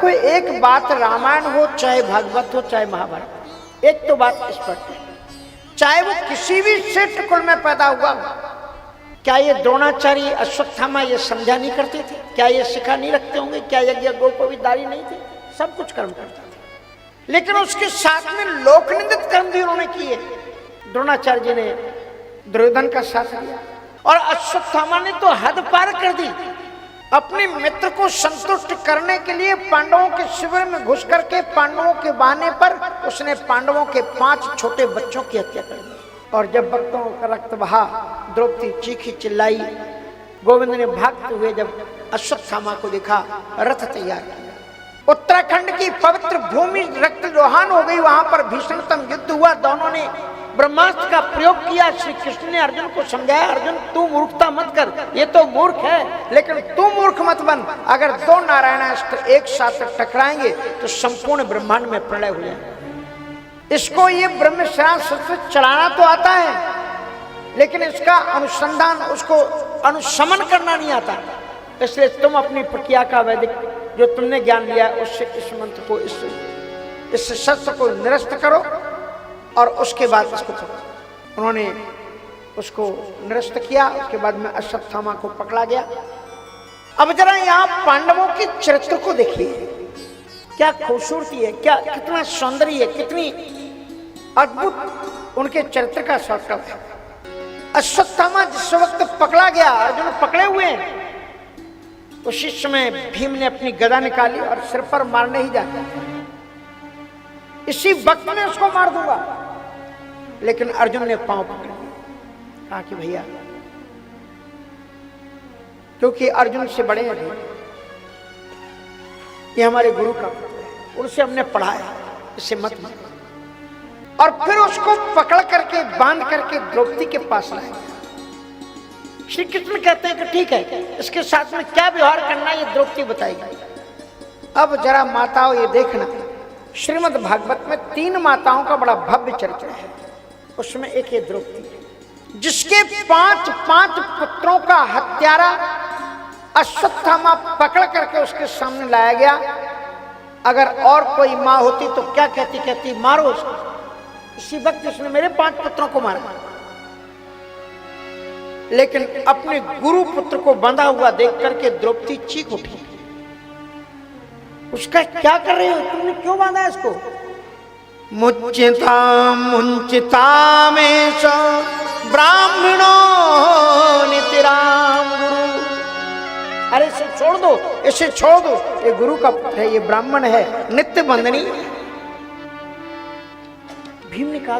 कोई एक बात रामायण हो चाहे भागवत हो चाहे महाभारत, एक तो बात स्पष्ट है, चाहे वो किसी भी श्रेष्ठ कुल में पैदा हुआ, क्या ये द्रोणाचार्य अश्वत्थामा ये समझा नहीं करते थे? क्या ये शिखा नहीं रखते होंगे? क्या यज्ञ गोपविदारी नहीं थे? सब कुछ कर्म करते थे, लेकिन उसके साथ में लोकनिंदित कर्म भी उन्होंने किए। द्रोणाचार्य जी ने दुर्योधन का साथ दिया और अश्वत्थामा ने तो हद पार कर दी। अपने मित्र को संतुष्ट करने के लिए पांडवों के शिविर में घुस करके पांडवों के बहाने पर उसने पांडवों के 5 छोटे बच्चों की हत्या कर दी। और जब भक्तों का रक्त बहा, द्रौपदी चीखी चिल्लाई, गोविंद ने भागते हुए जब अश्वत्थामा को देखा, रथ तैयार किया। उत्तराखंड की पवित्र भूमि रक्त रोहान हो गई, वहां पर भीषणतम युद्ध हुआ। दोनों ने ब्रह्मास्त्र का प्रयोग किया। श्री कृष्ण ने अर्जुन को समझाया, अर्जुन तू मूर्खता मत कर, ये तो मूर्ख है, लेकिन तू मूर्ख मत बन। अगर 2 नारायणास्त्र एक साथ टकराएंगे तो संपूर्ण ब्रह्मांड में प्रलय हो जाएगा। इसको ये ब्रह्मशास्त्र चलाना तो आता है, लेकिन इसका अनुसंधान, उसको अनुशमन करना नहीं आता। इसलिए तुम अपनी प्रक्रिया का वैदिक जो तुमने ज्ञान लिया है उससे इस मंत्र को, इस शस्त्र को निरस्त करो और उसके बाद इसको करो। उन्होंने उसको निरस्त किया। उसके बाद में अश्वत्थामा को पकड़ा गया। अब जरा यहाँ पांडवों के चरित्र को देखिए, क्या खूबसूरती है, क्या कितना सौंदर्य है, कितनी अद्भुत उनके चरित्र का शॉर्टकट है। अश्वत्थामा जिस वक्त पकड़ा गया, अर्जुन पकड़े हुए हैं, उसी समय भीम ने अपनी गदा निकाली और सिर पर मारने ही जाता, इसी वक्त में उसको मार दूंगा, लेकिन अर्जुन ने पांव पकड़ लिया। कहा कि भैया, क्योंकि अर्जुन से बड़े हैं, ये हमारे गुरु का पुत्र है, उनसे हमने पढ़ा है, इसे मत मारो। और फिर उसको पकड़ करके बांध करके द्रौपदी के पास लाए। श्री कृष्ण कहते हैं कि ठीक है, इसके साथ में क्या व्यवहार करना ये द्रौपदी बताएगी। अब जरा माताओं ये देखना, श्रीमद् भागवत में 3 माताओं का बड़ा भव्य चरित्र है। उसमें एक ये द्रौपदी, जिसके 5 पुत्रों का हत्यारा अश्वत्थामा पकड़ करके उसके सामने लाया गया। अगर और कोई माँ होती तो क्या कहती? कहती मारो उसको। इसी वक्त उसने मेरे 5 पुत्रों को मारा, लेकिन अपने गुरु पुत्र को बंधा हुआ देख करके द्रौपदी चीख उठी। उसका क्या कर रहे हो, तुमने क्यों बांधा इसको? मुच्यता मुंचिता में ब्राह्मणो नितिराम गुरु। अरे इसे छोड़ दो, इसे छोड़ दो, ये गुरु का पुत्र है, ये ब्राह्मण है, नित्य बंधनी। भीम ने कहा,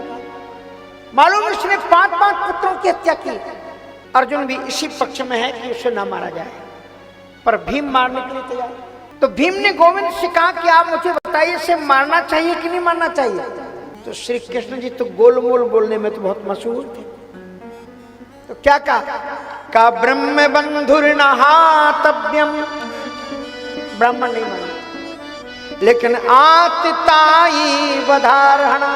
मालूम इसने 5 पुत्रों की हत्या की। अर्जुन भी इसी पक्ष में है कि उसे ना मारा जाए, पर भीम मारने के लिए तैयार। तो भीम ने गोविंद से कहा कि आप मुझे बताइए, इसे मारना चाहिए कि नहीं मारना चाहिए? तो श्री कृष्ण जी तो गोलमोल बोलने में तो बहुत मशहूर थे। तो क्या कहा? का ब्रह्म बंधुर्नहातव्यम, ब्राह्मण नहीं माना, लेकिन आतताई वधारहणा।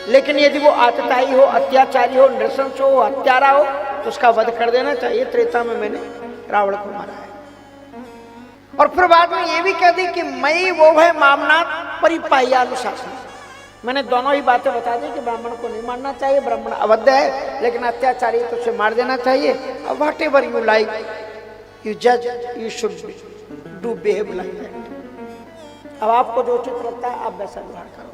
लेकिन यदि वो आतताई हो, अत्याचारी हो, नृशंस हो, हत्यारा हो, तो उसका वध कर देना चाहिए। त्रेता में मैंने रावण को मारा है। और फिर बाद में ये भी कह दी कि मई वो है मामनाथ परिपाह्यानुशासन। मैंने दोनों ही बातें बता दी कि ब्राह्मण को नहीं मारना चाहिए, ब्राह्मण अवध्य है, लेकिन अत्याचारी तो उसे मार देना चाहिए। अब whatever you like you जज, you should do behave like that. अब आपको जो उचित लगता है आप वैसा व्यवहार करो।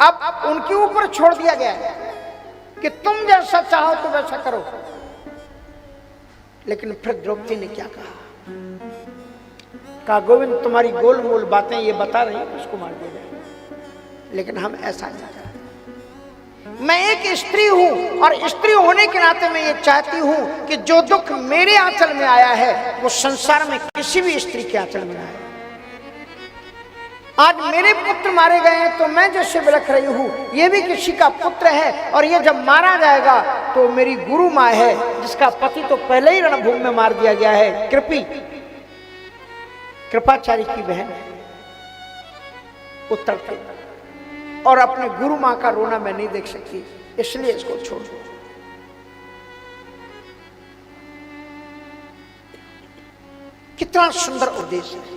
अब उनके ऊपर छोड़ दिया गया है कि तुम जैसा चाहो तो वैसा करो। लेकिन फिर द्रौपदी ने क्या कहा? कहा गोविंद तुम्हारी गोल मोल बातें ये बता रही हैं, उसको मार दिया जाए, लेकिन हम ऐसा नहीं चाहते। मैं एक स्त्री हूं और स्त्री होने के नाते मैं ये चाहती हूं कि जो दुख मेरे आंचल में आया है वो संसार में किसी भी स्त्री के आंचल में आए। आज मेरे पुत्र मारे गए हैं तो मैं जैसे बिलख रही हूं, ये भी किसी का पुत्र है, और ये जब मारा जाएगा तो मेरी गुरु माँ है, जिसका पति तो पहले ही रणभूमि में मार दिया गया है, कृपाचार्य की बहन उत्तर की, और अपने गुरु माँ का रोना मैं नहीं देख सकती, इसलिए इसको छोड़ दो। कितना सुंदर उपदेश है।